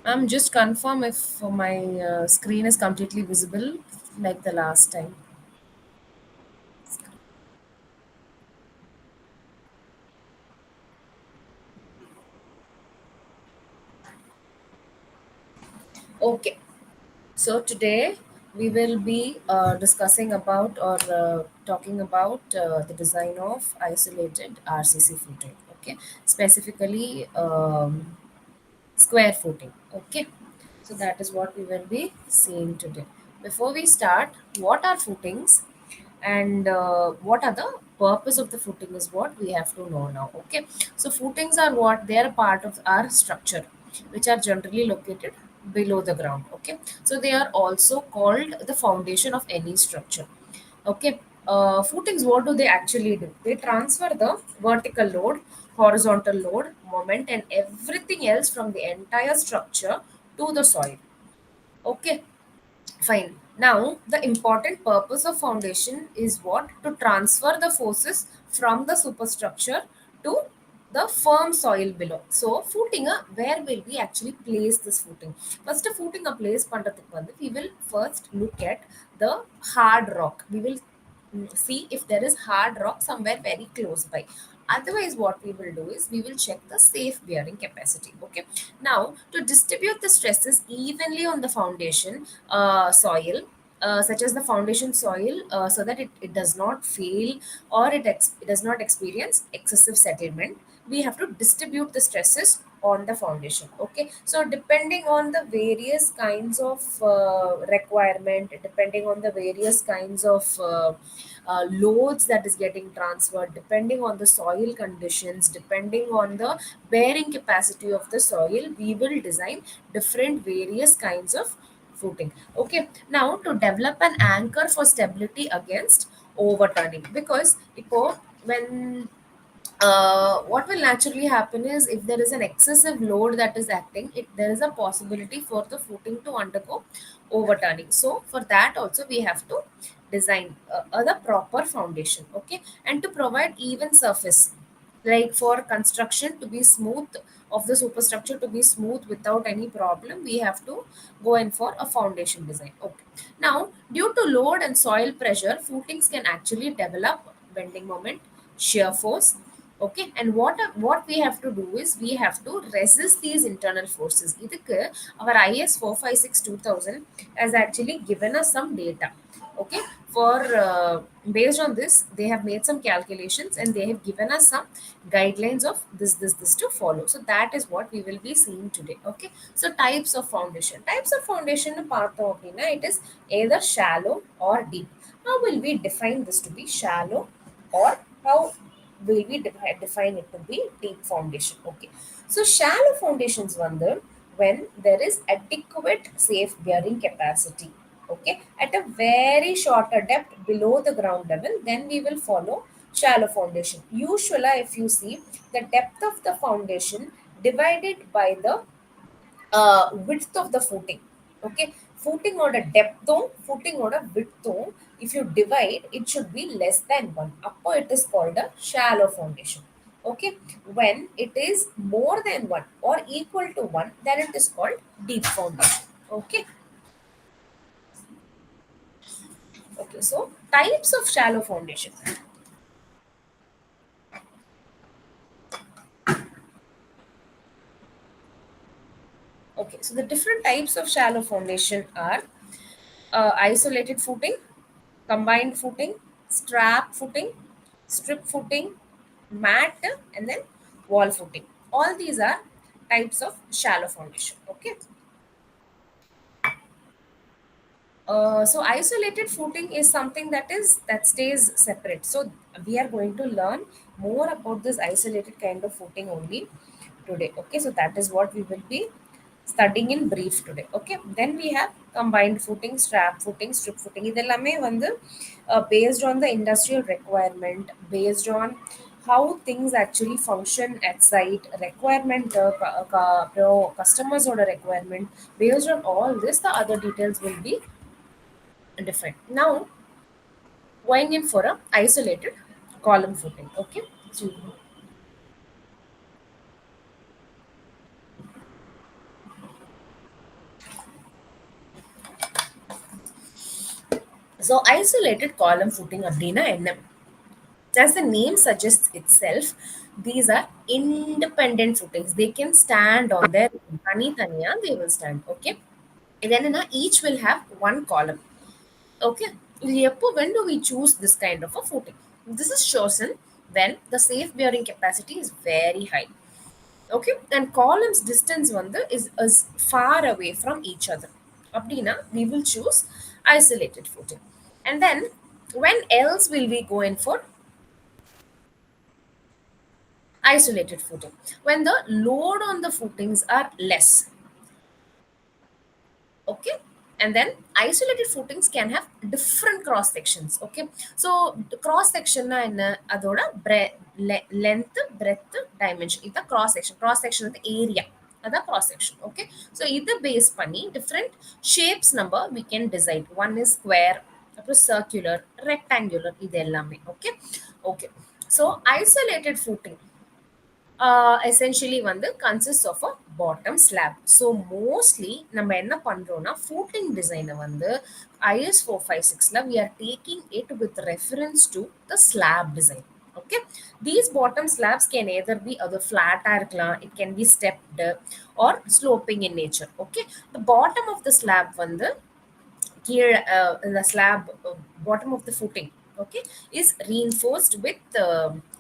I'm just confirm if my screen is completely visible like the last time. Okay. So today we will be discussing about or talking about the design of isolated RCC footing. Okay. Specifically square footing. Okay. So that is what we will be seeing today. Before we start, what are footings and what are the purpose of the footing is what we have to know now. Okay. So footings are what they are a part of our structure, which are generally located below the ground. Okay. So they are also called the foundation of any structure. Okay. Footings, what do they actually do? They transfer the vertical load, horizontal load, moment, and everything else from the entire structure to the soil. Okay, fine. Now, the important purpose of foundation is what? To transfer the forces from the superstructure to the firm soil below. So, footing, where will we actually place this footing? First, a footing a place பண்றதுக்கு வந்து we will first look at the hard rock. We will see if there is hard rock somewhere very close by. Otherwise, what we will do is we will check the safe bearing capacity. Okay. Now, to distribute the stresses evenly on the foundation soil, such as the foundation soil, so that it does not fail or it does not experience excessive settlement, we have to distribute the stresses on the foundation. Okay, so depending on the various kinds of requirement, depending on the various kinds of loads that is getting transferred, depending on the soil conditions, depending on the bearing capacity of the soil, we will design different various kinds of footing. Okay, now to develop an anchor for stability against overturning, because when what will naturally happen is if there is an excessive load that is acting, there is a possibility for the footing to undergo overturning. So for that also we have to design the proper foundation. Okay, and to provide even surface, like for construction to be smooth, of the superstructure to be smooth without any problem, we have to go in for a foundation design. Okay, now due to load and soil pressure, footings can actually develop bending moment, shear force. Okay, and what we have to do is we have to resist these internal forces. இதுக்கு our IS 456 2000 has actually given us some data. Okay, for based on this they have made some calculations and they have given us some guidelines of this to follow. So that is what we will be seeing today. Okay, so types of foundation பார்த்தோம் அப்படின்னா, it is either shallow or deep. How will we define this to be shallow, or how will we define it to be deep foundation? Okay, so shallow foundations வந்து when there is adequate safe bearing capacity. Okay, at a very shorter depth below the ground level, then we will follow shallow foundation. Usually if you see the depth of the foundation divided by the width of the footing. Okay, footing or depth on footing or width on, if you divide it should be less than 1. Upper it is called a shallow foundation. Okay, when it is more than 1 or equal to 1, then it is called deep foundation. Okay. Okay, so types of shallow foundation. Okay, so the different types of shallow foundation are isolated footing, combined footing, strap footing, strip footing, mat, and then wall footing. All these are types of shallow foundation. Okay. So isolated footing is something that stays separate. So we are going to learn more about this isolated kind of footing only today. Okay, so that is what we will be studying in brief today. Okay, then we have combined footing, strap footing, strip footing. இதெல்லாமே வந்து based on the industrial requirement, based on how things actually function at site, requirement, customers order requirement. Based on all this, the other details will be different. Now, going in for a isolated column footing. Okay. So, So isolated column footing அப்படின்னா என்ன? As the name suggests itself, these are independent footings. They can stand on their tani taniya, they will stand. Okay. Then each will have one column. Okay. When do we choose this kind of a footing? This is chosen when the safe bearing capacity is very high. Okay, and columns distance is far away from each other. Abdina, we will choose isolated footing. And then when else will we go in for isolated footing? When the load on the footings are less. Okay, and then isolated footings can have different cross sections. Okay, so the cross section na enna adoda length, breadth, dimension. Ida cross section the area, ada cross section. Okay, so either base panni different shapes number we can decide. One is square, appo circular, rectangular, இது எல்லாமே. Okay, okay, so isolated footing essentially consists of a bottom slab. So mostly நம்ம என்ன பண்றோம்னா footing design IS 456 we are taking it with reference to the slab design. Okay, these bottom slabs can either be other flat இருக்கலாம், it can be stepped or sloping in nature. Okay, the bottom of the slab here the slab bottom of the footing, okay, is reinforced with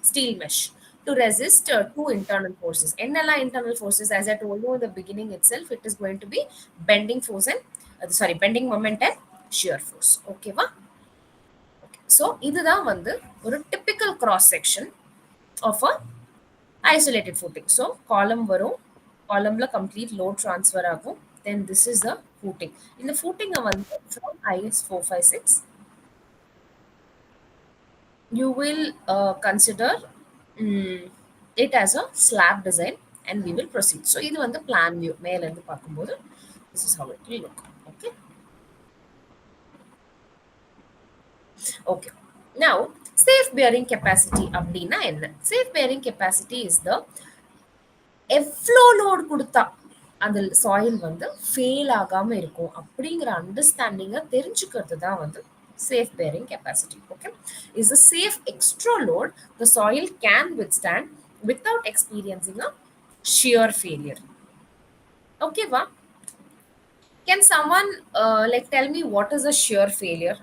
steel mesh to resist two internal forces. Ennala internal forces, as I told you in the beginning itself, it is going to be bending force and bending moment and shear force. Okay va? So இதுதான் ஒரு typical cross section of a isolated footing. So column வரும், columnல complete load transfer ஆகும். Then this is the footing. In the footing from IS 456 you will consider it as a slab design and we will proceed. So இது plan view மேல இருந்து பார்க்கும்போது this is how it will look. Okay, okay, now safe bearing capacity அப்படின்னா என்ன? Safe bearing capacity is the எவ்வளோ load கொடுத்தா அந்த soil fail ஆகாம இருக்கும் அப்படிங்கிற அண்டர்ஸ்டாண்டிங்கை தெரிஞ்சுக்கிறது தான் safe bearing capacity. Okay, is a safe extra load the soil can withstand without experiencing a shear failure. Okay va? Can someone like tell me what is a shear failure?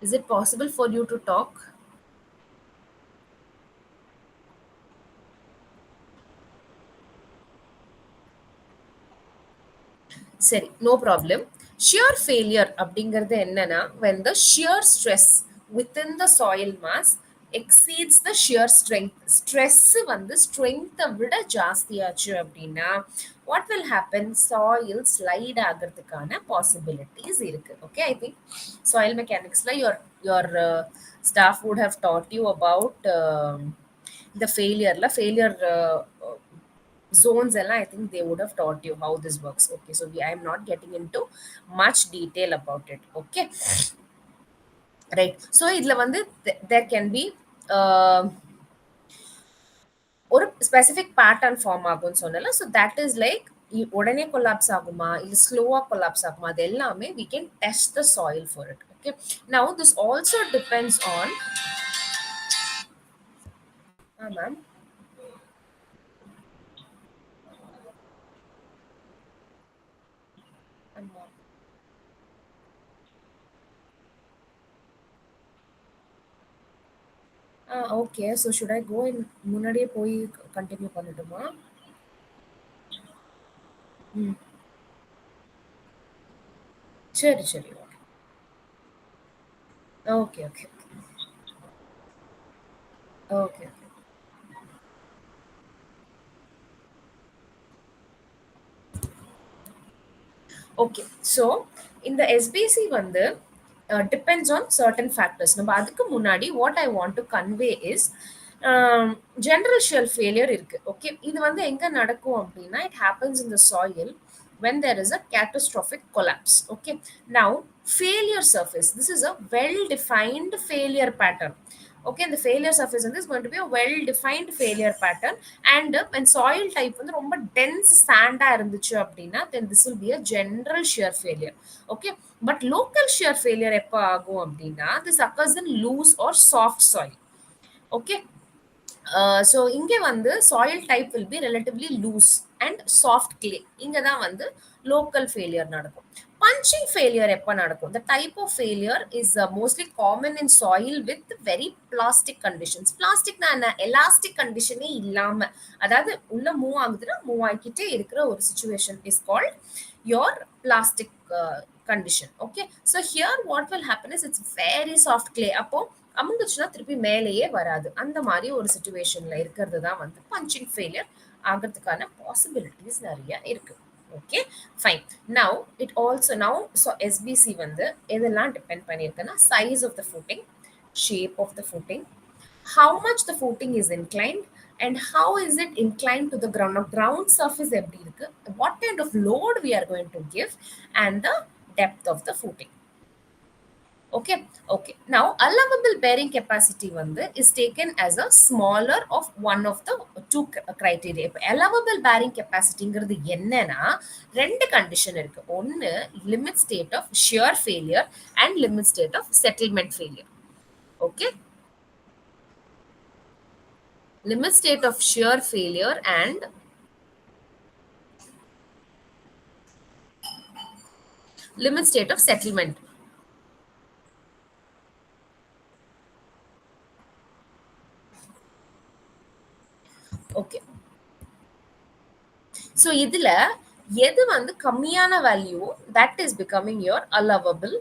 Is it possible for you to talk? சரி, no problem. Shear failure அப்படிங்கிறது என்னன்னா when the shear stress within the soil mass exceeds the shear strength. Stress strength விட ஜாஸ்தியாச்சு அப்படின்னா what will happen? Soil slide ஆகிறதுக்கான possibilities இருக்கு. Okay, I think soil mechanicsல your staff would have taught you about the failure zones and I think they would have taught you how this works. Okay, so I am not getting into much detail about it. Okay, right, so இதுல there can be ஒரு specific pattern form ஆகும்னு சொன்னல. So that is like உடனே collapse ஆகுமா இல்லை ஸ்லோவாக collapse ஆகுமா, அது எல்லாமே we can test the soil for it. Okay, now this also depends on ma'am. Okay, so should I go in முன்னாடியே போய் கண்டினியூ பண்ணட்டுமா? ம், சரி சரி, okay okay okay. Okay, so இந்த SBC depends on certain factors. நம்ம அதுக்கு முன்னாடி what I want to convey is general shear failure இருக்கு. ஓகே, இது எங்க நடக்கும் அப்படின்னா it happens in the soil when there is a catastrophic collapse. Okay, now failure surface, this is a well defined failure pattern. Okay, and the failure surface is going to be a well defined failure pattern. And when soil type வந்து ரொம்ப dense sand இருந்துச்சு அப்படின்னா then this will be a general shear failure. Okay, but local shear failure எப்ப ஆகும் அப்படின்னா this occurs in loose or soft soil. Okay, so இங்கே வந்து soil type will be relatively loose and soft clay இங்கே தான் வந்து local failure நடக்கும். Punching failure எப்போ நடக்கும்? The type of failure is mostly common in soil with very plastic conditions. பிளாஸ்டிக்னா என்ன? எலாஸ்டிக் கண்டிஷனே இல்லாமல், அதாவது உள்ள மூவ் ஆகுதுன்னா மூவ் ஆகிக்கிட்டே இருக்கிற ஒரு situation is called your plastic condition. Okay, so here what will happen is it's very soft clay. அப்போ அமுங்குச்சுன்னா திருப்பி மேலேயே வராது. அந்த மாதிரி ஒரு சிச்சுவேஷன்ல இருக்கிறது தான் வந்து பஞ்சிங் ஃபெயிலியர் ஆகிறதுக்கான பாசிபிலிட்டிஸ் நிறைய இருக்கு. Okay, fine. Now it also now so SBC வந்து எதெல்லாம் டிபெண்ட் பண்ணியிருக்குன்னா size of the footing, shape of the footing, how much the footing is inclined, and how is it inclined to the ground. Now, ground surface எப்படி இருக்கு, what kind of load we are going to give, and the depth of the footing. Okay, okay. Now allowable bearing capacity வந்து is taken as a smaller of one of the two criteria. இப்போ allowable bearing capacityங்கிறது என்னன்னா ரெண்டு condition இருக்கு. ஒன்னு limit state of shear failure and limit state of settlement failure. Okay, limit state of shear failure and limit state of settlement. Okay, so இதுல எது வந்து கம்மியான value that is becoming your allowable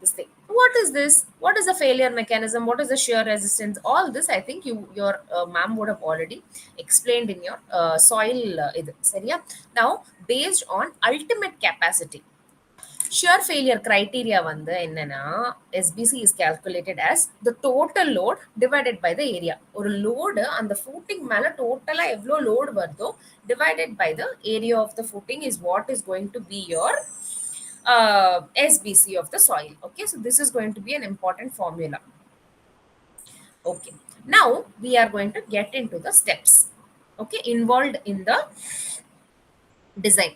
this thing. What is this? What is the failure mechanism? What is the shear resistance? All this I think your ma'am would have already explained in your soil இது சரியா. Now based on ultimate capacity, shear failure criteria வந்து என்னன்னா SBC is calculated as the total load divided by the area. ஒரு load அந்த footing மேல டோட்டலா எவ்வளோ load வருதோ divided by the area of the footing is what is going to be your SBC of the soil. Okay, so this is going to be an important formula. Okay, now we are going to get into the steps, okay, involved in the design.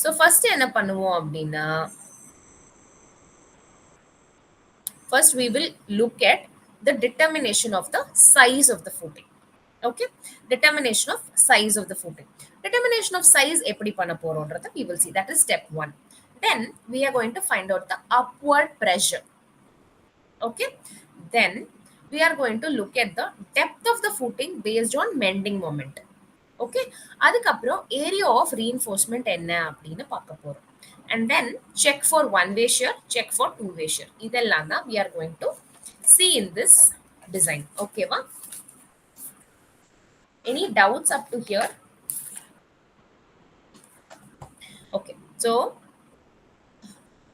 So first என்ன பண்ணுவோம் அப்படின்னா first we will look at the determination of the size of the footing. Okay, determination of size of the footing. Determination of size எப்படி பண்ண போறோம்ன்றத we will see. That is step 1. Then we are going to find out the upward pressure. Okay, then we are going to look at the depth of the footing based on bending moment. Okay, அதுக்கப்புறம் area of reinforcement என்ன அப்படின்னு பார்க்க போறோம். And then check for one way shear, check for two way shear. இதெல்லாம் தான் we are going to see in this design. Okay வா? Any doubts up to here? Okay, so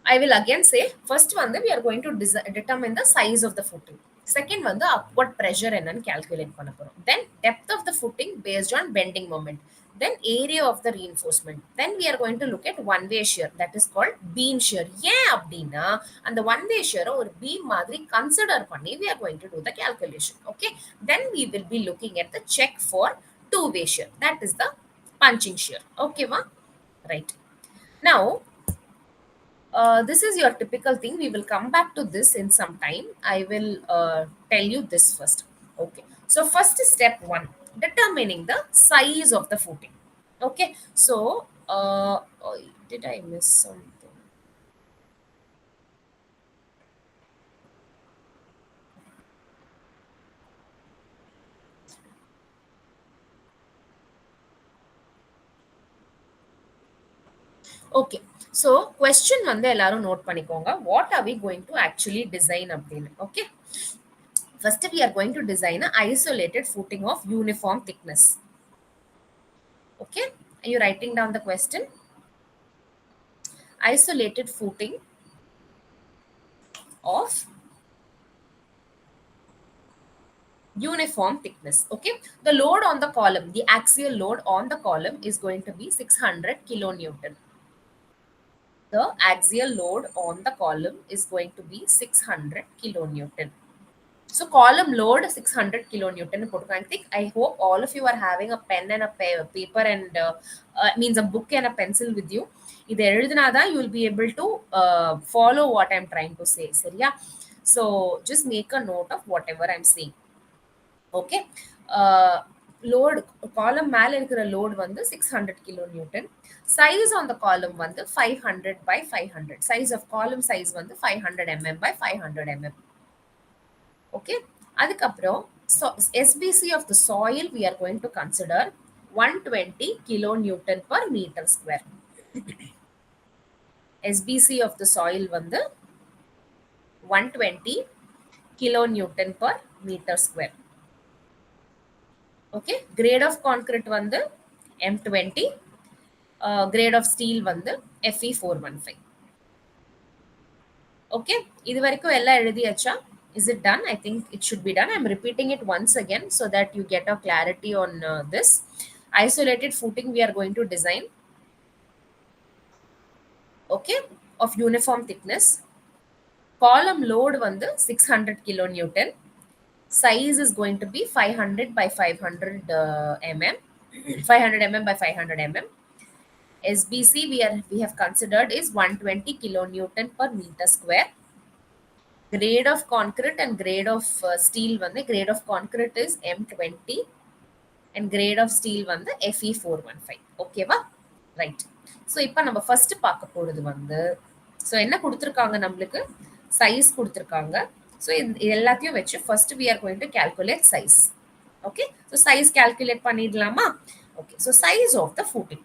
I will again say first one we are going to determine the size of the footing. Second one, the upward pressure என்னன்னு calculate பண்ண போறோம். Then depth of the footing based on bending moment. Then area of the reinforcement. Then we are going to look at one way shear, that is called beam shear. ஏன் அப்படின்னா அந்த one way shear ஒரு beam மாதிரி consider பண்ணி we are going to do the calculation. Okay, then we will be looking at the check for two way shear, that is the punching shear. Okay va? Right. Now this is your typical thing. We will come back to this in some time. I will tell you this first. Okay, so first step 1, determining the size of the footing. Okay, so oh, did I miss something? Okay, so question வந்து எல்லாரும் note பண்ணிக்கோங்க. What are we going to actually design அப்படின்னு? Okay, first we are going to design an isolated footing of uniform thickness. Okay, are you writing down the question? Isolated footing of uniform thickness. Okay, the load on the column, the axial load on the column is going to be 600 kilonewton. The axial load on the column is going to be 600 kilonewton. So column load 600 kilonewton. I hope all of you are having a pen and a paper and means a book and a pencil with you. இது எழுதுனாதான் you will be able to follow what I'm trying to say. சரியா? So just make a note of whatever I'm saying. Okay. Load column மேல இருக்கிற load வந்து 600 kilonewton. Size on the column வந்து 500 by 500. Size of column size வந்து 500 mm by 500 mm. Okay. அதுக்கப்புறம் SBC of the soil we are going to consider 120 kilonewton per meter square. SBC of the soil வந்து 120 kilonewton per meter square. Okay. Grade of concrete வந்து M20. Grade of steel வந்து Fe415. Okay. இது வரைக்கும் எல்லாம் எழுதியாச்சா? Is it done? I think it should be done. I'm repeating it once again so that you get a clarity on this. Isolated footing we are going to design. Okay. Of uniform thickness. Column load வந்து 600 kilonewton. Size is going to be 500 by 500 mm. 500 mm by 500 mm. SBC we have considered is 120 kilonewton per meter square. Grade of concrete and grade of steel வந்து grade of concrete is M20 and grade of steel வந்து Fe415. ஓகேவா? Right. So இப்போ நம்ம first பார்க்க போகிறது வந்து so என்ன கொடுத்துருக்காங்க நம்மளுக்கு சைஸ் கொடுத்துருக்காங்க. ஸோ இது எல்லாத்தையும் வச்சு first we are going to calculate size. Okay. So size calculate பண்ணிடலாமா? Okay. So size of the footing.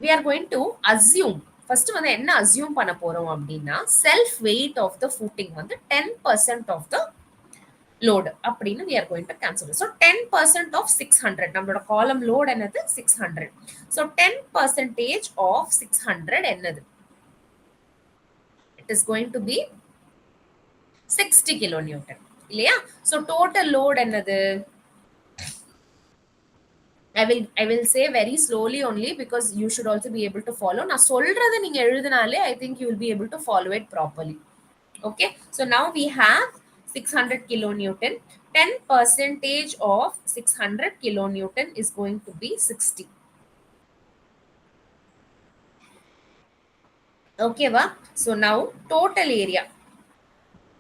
We are going to assume first வந்து என்ன assume பண்ண போறோம் அப்படின்னா self weight of the footing வந்து 10% of the load அப்படின்னு we are going to consider. So 10% of 600 நம்மளோட column load என்னது 600. So 10% of 600 என்னது? It is going to be 60 kilonewton. இல்லையா? So total load என்னது? I will say very slowly only because you should also be able to follow. நான் சொல்றதை நீங்க எழுதினாலே I think you will be able to follow it properly. Okay. So now we have 600 kilonewton. 10% of 600 kilonewton is going to be 60. Okay, va? So now total area.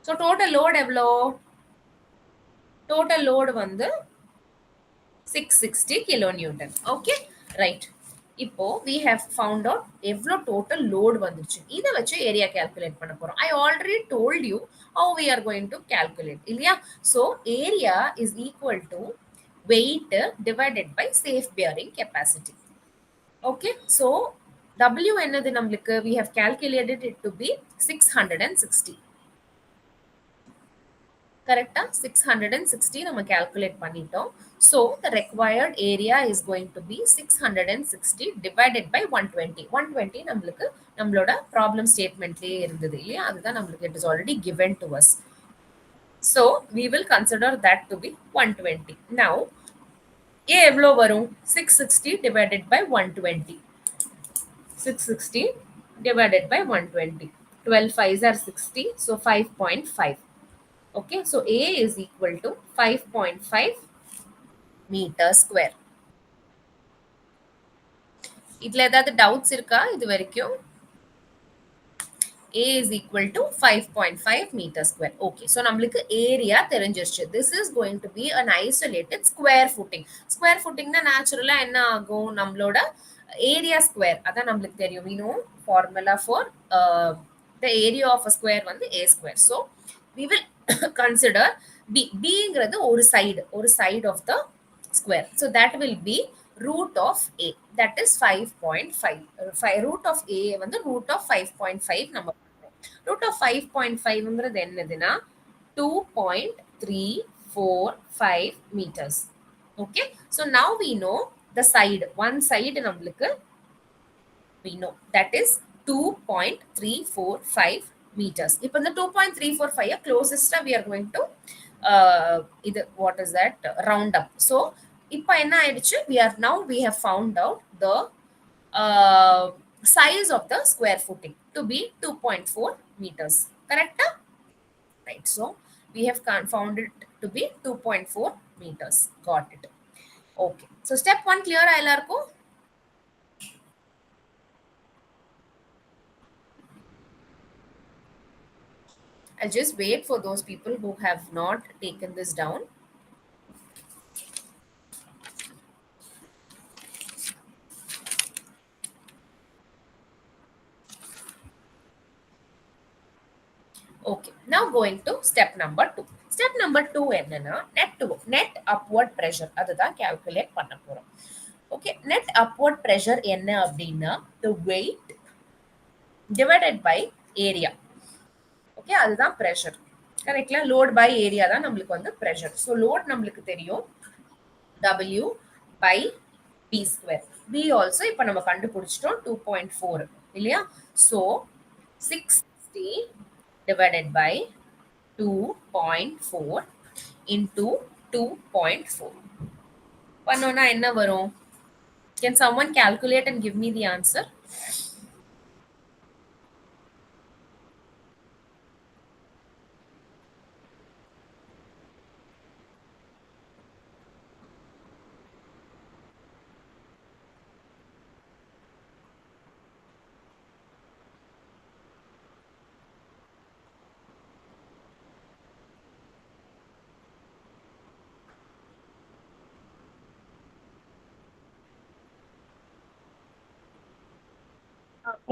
So total load எவ்வளோ? Total load வந்து 660 kilonewton. Okay, right. இப்போ we have found out எவ்வளோ total load வந்துருச்சு. இதை வச்சு area calculate பண்ண போறோம். I already told you how we are going to calculate. இல்லையா? So area is equal to weight divided by safe bearing capacity. Okay, so W என்னது நம்மளுக்கு we have calculated it to be 660. கரெக்டா 660 நம்ம calculate பண்ணிட்டோம். So the required area is going to be 660 divided by 120. 120 நம்மளுக்கு நம்மளோட problem statementலயே இருந்தது இல்லையா? அதுதான் நம்மளுக்கு it is already given to us. So we will consider that to be 120. Now A எவ்வளோ வரும்? 660 divided by 120. 660 divided by 120. 12 5s are 60. So 5.5. Okay, so A is equal to 5.5 meter square. இதுல ஏதாவது doubts இருக்கா இது வரைக்கும்? A is equal to 5.5 meter square. Okay, so நம்மளுக்கு area தெரிஞ்சிருச்சு. This is going to be an isolated square footing. Square footing na naturally என்ன ஆகும்? நம்மளோட area square. அதான் நம்மளுக்கு தெரியும். We know formula for the area of a square வந்து A square. So we will consider Bங்கிறது ஒரு side of the square. So that will be root of A. That is 5.5. Root of A வந்து root of 5.5 நம்ம root of 5.5ங்கிறது என்னதுன்னா 2.345 meters. Okay. So now we know the side. One side நம்மளுக்கு we know that is 2.345 meters. இப்போ இந்த 2.345 closest we are going to what is that round up. So இப்போ என்ன ஆயிடுச்சு? We have found out the size of the square footing to be 2.4 meters. Correct? Right. So we have found it to be 2.4 meters. Got it. Okay, so step 1 clear எல்லாருக்கும்? I'll just wait for those people who have not taken this down. Okay, now going to step number 2. Step number 2 என்னன்னா net upward pressure அதுதான் calculate பண்ண போறோம். Okay, net upward pressure என்ன அப்படின்னா the weight divided by area. Okay, அதுதான் pressure. கரெக்ட்ல load by area தான் நம்மளுக்கு வந்து pressure. So load நம்மளுக்கு தெரியும் W by B square. B also இப்ப நம்ம கண்டுபிடிச்சிட்டோம் 2.4 இல்லையா? So 660 divided by 2.4 into 2.4. பண்ணோம்னா என்ன வரும்? Can someone calculate and give me the answer?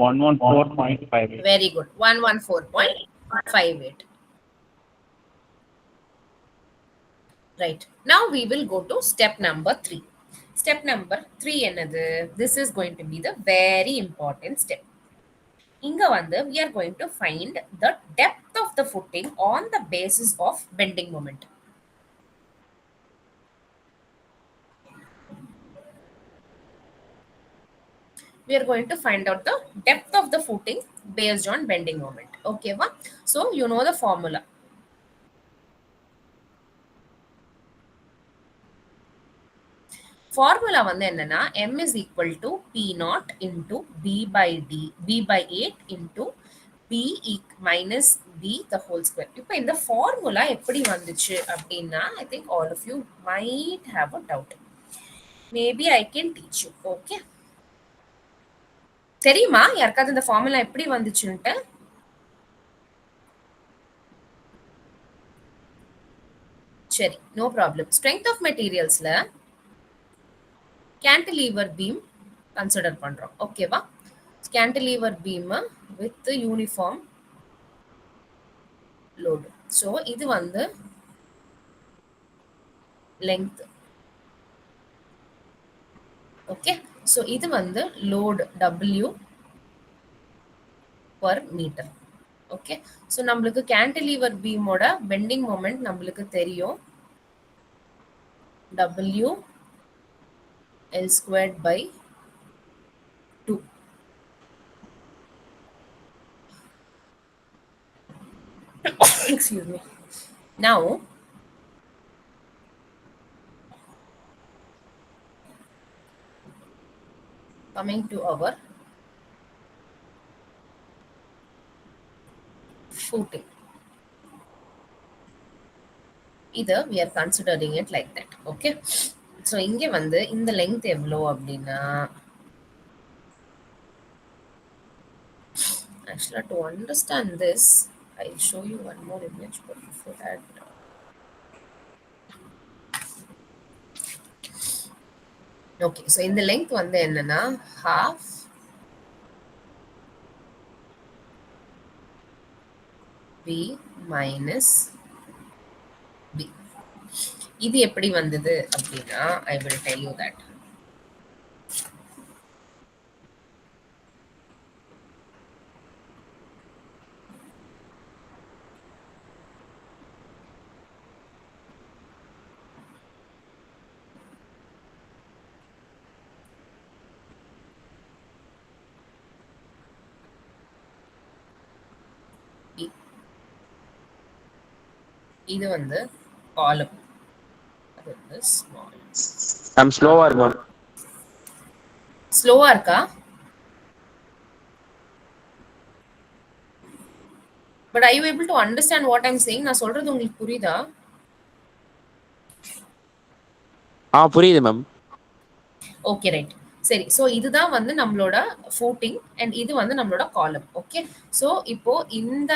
One one 4.58. Very good. 114.58. Right. Now we will go to step number 3. Step number 3 என்னது? This is going to be the very important step. இங்க வந்து we are going to find the depth of the footing on the basis of bending moment. We are going to find out the depth of the footing based on bending moment. Okay, va? So you know the formula. Formula வந்து என்னன்னா m is equal to p naught into b by 8 into b minus b the whole square. இப்போ இந்த formula எப்படி வந்துச்சு அப்படின்னா I think all of you might have a doubt. Maybe I can teach you. Okay. தெரியுமா யாருக்காவது இந்த formula எப்படி வந்துச்சுன்ட்டு? சரி, நோ ப்ராப்ளம். ஸ்ட்ரென்த் ஆஃப் மெட்டீரியல்ஸ்ல கேன்டிலீவர் பீம் கன்சிடர் பண்றோம். ஓகேவா? Cantilever beam with uniform load. So இது வந்து லெங்த். ஓகே, ஸோ இது வந்து load W per metre. Okay, so நம்மளுக்கு கேன்டிலீவர் பீமோட பெண்டிங் மொமெண்ட் நம்மளுக்கு தெரியும் W L squared by 2. Excuse me. Now, coming to our footing. Either we are considering it like that. Okay. So இங்க வந்து இந்த length எவ்வளோ அப்படின்னா actually to understand this I'll show you one more image, but before that okay, so இந்த length வந்து என்னன்னா half b minus b. இது எப்படி வந்தது அப்படின்னா I will tell you that. இது வந்து column. அது வந்து small. I'm slow இருக்கா? ஸ்லோவா இருக்கா? But are you able to understand what I'm saying? நான் சொல்றது உங்களுக்கு புரியுதா? புரியுது மேம். Okay right. சரி. ஸோ இதுதான் வந்து நம்மளோட ஃபூட்டிங் அண்ட் இது வந்து நம்மளோட காலம். ஓகே. ஸோ இப்போ இந்த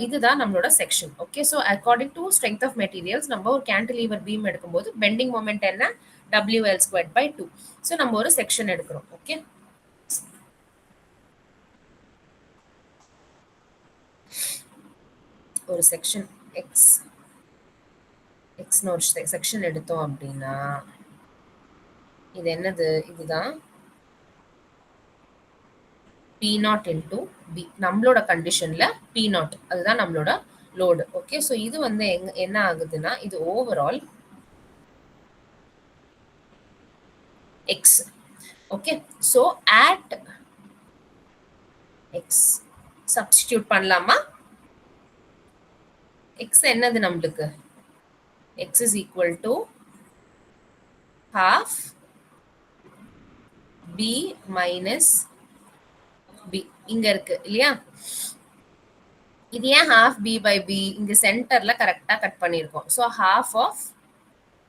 இதுதான் நம்மளோட section. Okay. So according to strength of materials நம்ம ஒரு கேன்டிலீவர் பீம் எடுக்கும்போது பெண்டிங் மொமெண்ட் என்ன? WL²/2. ஸோ நம்ம ஒரு செக்ஷன் எடுக்கிறோம். ஓகே. ஒரு செக்ஷன் எக்ஸ்னு ஒரு செக்ஷன் எடுத்தோம் அப்படின்னா இது என்னது? இதுதான் P0 இன்டூ பி. நம்மளோட கண்டிஷன்ல P0 அதுதான் நம்மளோட லோடு. ஓகே. ஸோ இது வந்து என்ன ஆகுதுன்னா இது overall x. Okay. So at x substitute பண்ணலாமா? எக்ஸ் என்னது நம்மளுக்கு? X is equal to half b minus b இங்க இருக்கு இல்லையா? இது ஏன் ஹாஃப் பி பை பி? இங்க சென்டர்ல கரெக்டா கட் பண்ணியிருக்கோம். So half of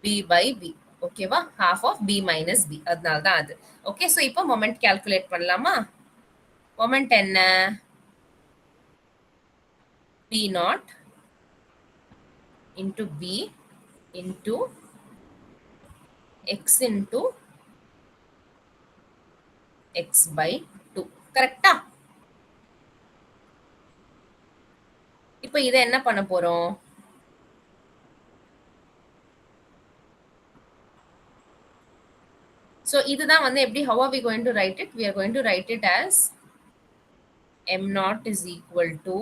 b by b. ஓகேவா? half of b minus b. அதனால தான் அது. ஓகே. ஸோ இப்போ மொமெண்ட் கால்குலேட் பண்ணலாமா? மொமெண்ட் என்ன? P0 into B into x into x by 2. கரெக்டா? இப்போ இதை என்ன பண்ண போறோம்? So இதுதான் வந்து எப்படி how are we going to write it? We are going to write it as m0 is equal to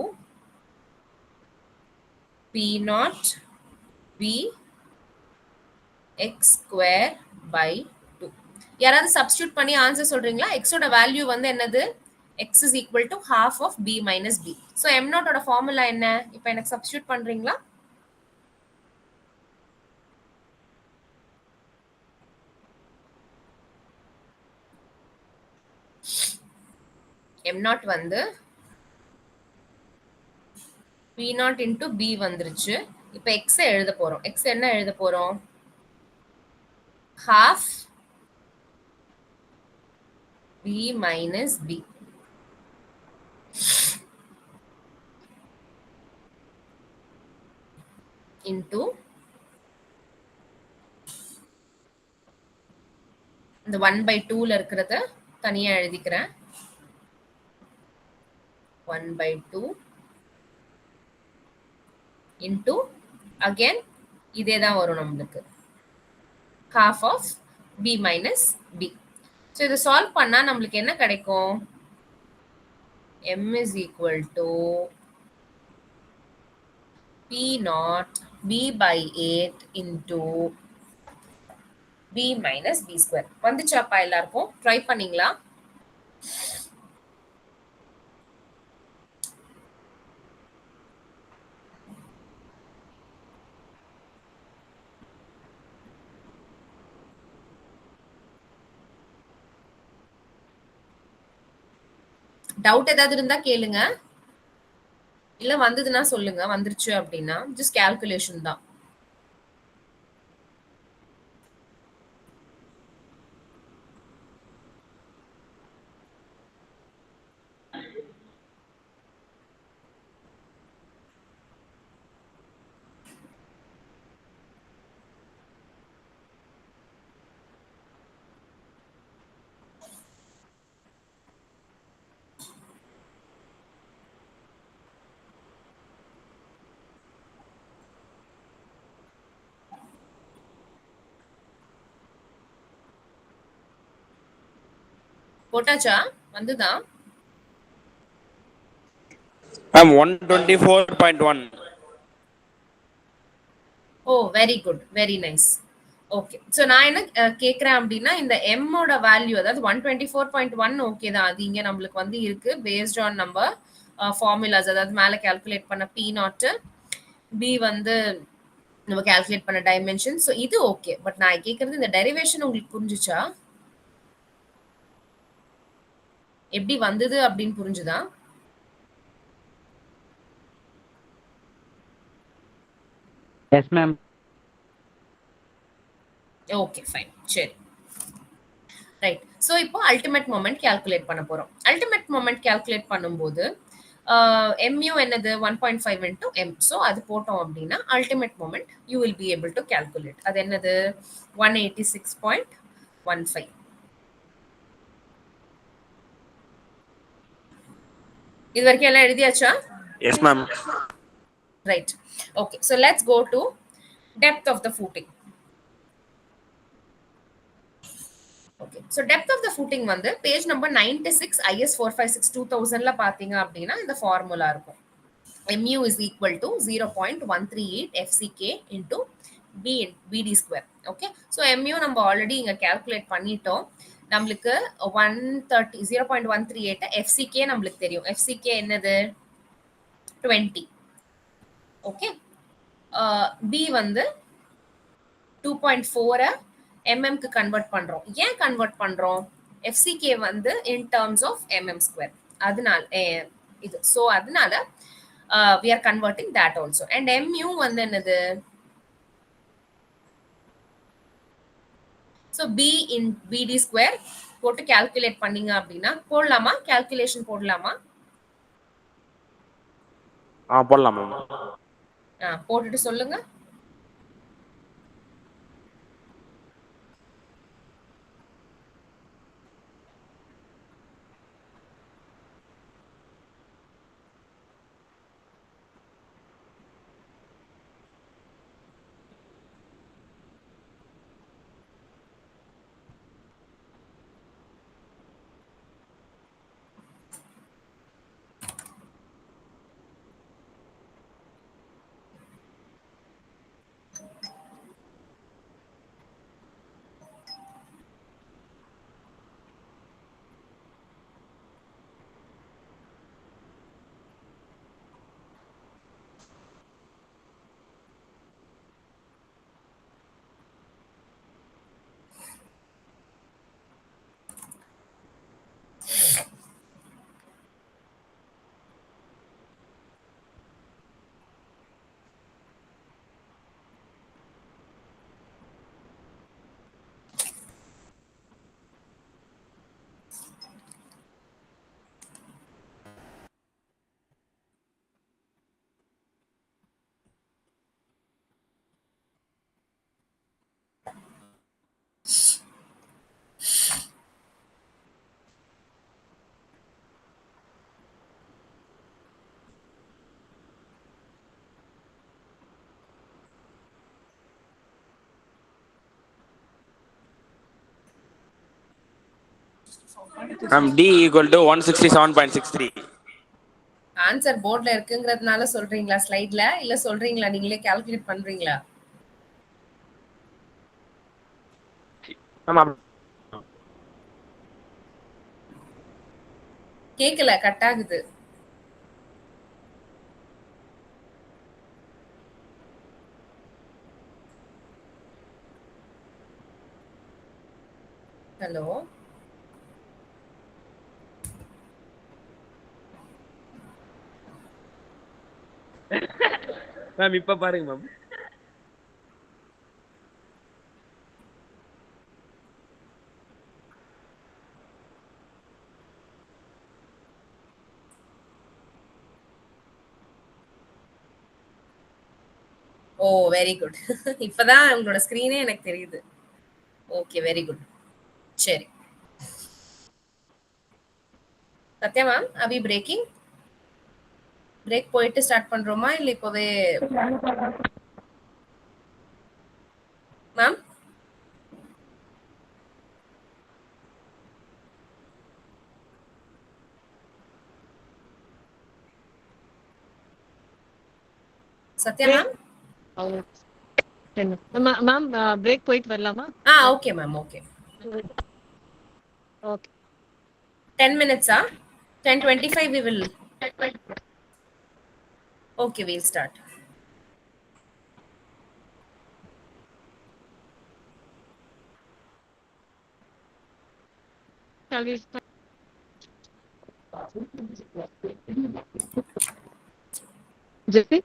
p0 b x square by 2. யாராவது சப்ஸ்டியூட் பண்ணி ஆன்சர் சொல்றீங்களா? x ஓட வேல்யூ வந்து என்னது? x is equal to half of b minus b. So m0 ஓட formula என்ன? இப்போ எனக்கு சப்ஸ்டியூட் பண்றீங்களா? m0 வந்து p0 into b வந்துருச்சு. இப்போ x எழுத போறோம். x என்ன எழுத போறோம்? half b minus b into இந்த 1/2ல இருக்கிறத தனியா எழுதிக்கிறேன். 1/2 into again இதே தான் வரும் நம்மளுக்கு half of b minus b. So இதை சால்வ் பண்ணா நம்மளுக்கு என்ன கிடைக்கும்? m is equal to p0 b by 8 into b minus b square. வந்துச்சாப்பா எல்லாருக்கும்? ட்ரை பண்ணீங்களா? டவுட் ஏதாவது இருந்தா கேளுங்க. இல்ல வந்ததுன்னா சொல்லுங்க. வந்துருச்சு அப்படின்னா ஜஸ்ட் கால்குலேஷன் தான். போட்டாச்சா? வந்துதா? Ma'am 124.1. Oh very good, very nice. Okay. So நான் என்ன கேட்குறேன் அப்படின்னா இந்த எம்மோட வேல்யூ அதாவது 124.1 ஓகே தான். அது இங்கே நம்மளுக்கு வந்து இருக்கு பேஸ்ட் ஆன் நம்ம ஃபார்முலாஸ் அதாவது மேலே கால்குலேட் பண்ண P0 பி வந்து நம்ம கால்குலேட் பண்ண டைமென்ஷன். ஸோ இது ஓகே. பட் நான் கேட்கறது இந்த டெரிவேஷன் உங்களுக்கு புரிஞ்சுச்சா? எப்படி வந்தது அப்படின்னு புரிஞ்சுதா? Yes, ma'am. ஓகே ஃபைன் சரி ரைட் ஸோ இப்போ அல்டிமேட் மொமெண்ட் கால்குலேட் பண்ண போகிறோம் அல்டிமேட் மொமெண்ட் கால்குலேட் பண்ணும்போது எம்யூ என்னது 1.5 இன்டூ எம் ஸோ அது போட்டோம் அப்படின்னா ultimate moment you will be able to calculate அது என்னது 186.15 இது வரைக்கும் எல்லாம் எழுதியாச்சா Yes, ma'am. Right okay so let's go to depth of the footing okay so depth of the footing வந்து பேஜ் நம்பர் 96 IS 456 2000ல பார்த்தீங்க அப்படின்னா இந்த ஃபார்முலா இருக்கும் mu is equal to 0.138 FCK into BD square okay so mu நம்ம already இங்கே calculate பண்ணிட்டோம் நம்மளுக்கு 130 0.138 FCK நம்மளுக்கு தெரியும் FCK என்னது 20 ஓகே B வந்து 2.4 mm கன்வெர்ட் பண்றோம் ஏன் கன்வெர்ட் பண்றோம் FCK வந்து in terms of mm square அதனால இது ஸோ அதனால we are converting that also and mu வந்து என்னது so b in bd square போட்டு கால்குலேட் பண்ணீங்க அப்படின்னா போடலாமா கால்குலேஷன் போடலாமா போடலாம் மேம். போட்டுட்டு சொல்லுங்க Ma'am, D equal to 167.63. Answer போர்ட்ல இருக்குங்கிறதுனால சொல்றீங்களா ஸ்லைட்ல இல்ல சொல்றீங்களா நீங்களே கால்குலேட் பண்றீங்களா Ma'am, கேக்கல கட் ஆகுது ஹலோ மேம் இப்ப பாருங்க மேம். ஓ வெரி குட் இப்பதான் உங்களோட ஸ்கிரீனே எனக்கு தெரியுது ஓகே வெரி குட் சரி சத்யா மேம் அபி பிரேக்கிங் பிரேக் போயிட்டு ஸ்டார்ட் பண்றோமா இல்ல இப்பவே ma'am Sathya ma'am ma'am break போயிட்டு வரலாமா okay ma'am okay okay 10 minutes 10:25 we will okay we'll start shall we start? Jesse?